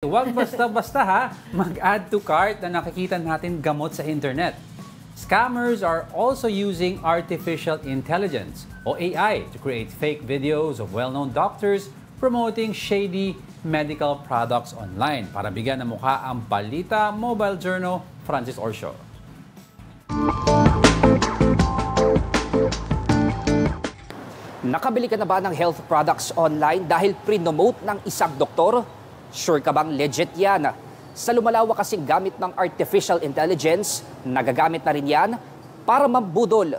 huwag basta-basta ha, mag-add to cart na nakikita natin gamot sa internet. Scammers are also using artificial intelligence o AI to create fake videos of well-known doctors promoting shady medical products online. Para bigyan ng mukha ang Balita Mobile Journal, Francis Orsio. Nakabili ka na ba ng health products online dahil pre-nomote ng isang doktor? Sure ka bang legit yan? Sa lumalawak kasing gamit ng artificial intelligence, nagagamit na rin yan para mambudol.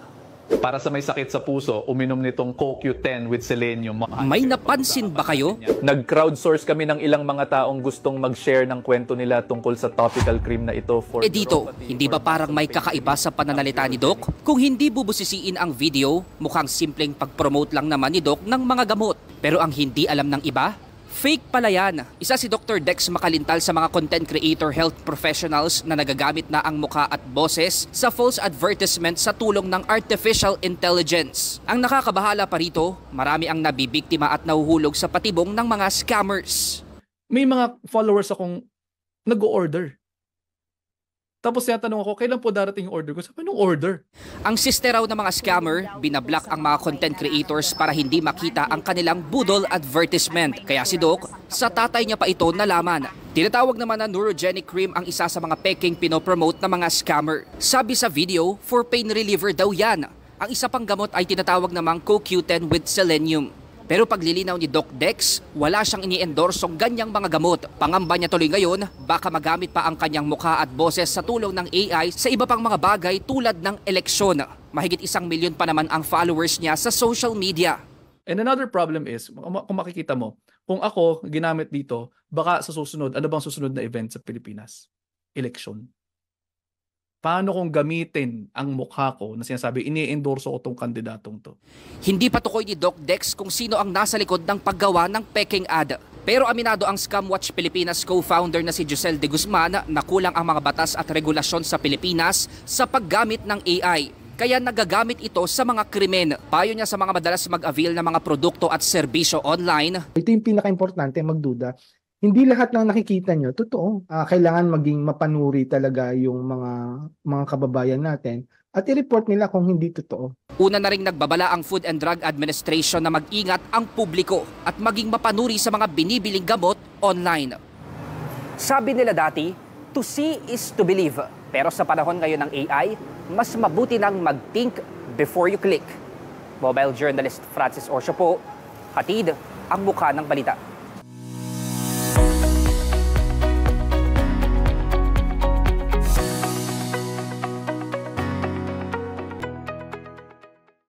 Para sa may sakit sa puso, uminom nitong CoQ10 with selenium. May napansin ba kayo? Nag-crowdsource kami ng ilang mga taong gustong mag-share ng kwento nila tungkol sa topical cream na ito. Dito, hindi ba parang may kakaiba sa pananalita ni Doc? Kung hindi bubusisiin ang video, mukhang simpleng pag-promote lang naman ni Doc ng mga gamot. Pero ang hindi alam ng iba, fake pala yan. Isa si Dr. Dex Makalintal sa mga content creator health professionals na nagagamit na ang mukha at boses sa false advertisement sa tulong ng artificial intelligence. Ang nakakabahala pa rito, marami ang nabibiktima at nahuhulog sa patibong ng mga scammers. May mga followers akong nag-o-order. Tapos tinatanong ako, kailan po darating yung order ko? Sabi, anong order? Ang sister raw ng mga scammer, binablock ang mga content creators para hindi makita ang kanilang budol advertisement. Kaya si Doc, sa tatay niya pa ito nalaman. Tinatawag naman na neurogenic cream ang isa sa mga peking pinopromote ng mga scammer. Sabi sa video, for pain reliever daw yan. Ang isa pang gamot ay tinatawag namang CoQ10 with selenium. Pero paglilinaw ni Doc Dex, wala siyang ini-endorsong ganyang mga gamot. Pangamba niya tuloy ngayon, baka magamit pa ang kanyang mukha at boses sa tulong ng AI sa iba pang mga bagay tulad ng eleksyon. Mahigit 1 milyon pa naman ang followers niya sa social media. And another problem is, kung makikita mo, kung ako ginamit dito, baka sa susunod, ano bang susunod na event sa Pilipinas? Eleksyon. Paano kung gamitin ang mukha ko na sinasabi, ini-endorso ko tong kandidatong to? Hindi pa tukoy ni Doc Dex kung sino ang nasa likod ng paggawa ng peking ad. Pero aminado ang Scamwatch Pilipinas co-founder na si Giselle de Guzman na kulang ang mga batas at regulasyon sa Pilipinas sa paggamit ng AI. Kaya nagagamit ito sa mga krimen. Payo niya sa mga madalas mag-avail ng mga produkto at serbisyo online. Ito yung pinaka-importante, magduda. Hindi lahat ng nakikita nyo, totoo. Kailangan maging mapanuri talaga yung mga kababayan natin at i-report nila kung hindi totoo. Una na ring nagbabala ang Food and Drug Administration na mag-ingat ang publiko at maging mapanuri sa mga binibiling gamot online. Sabi nila dati, to see is to believe. Pero sa panahon ngayon ng AI, mas mabuti nang mag-think before you click. Mobile journalist Francis Orsio po, hatid ang mukha ng balita.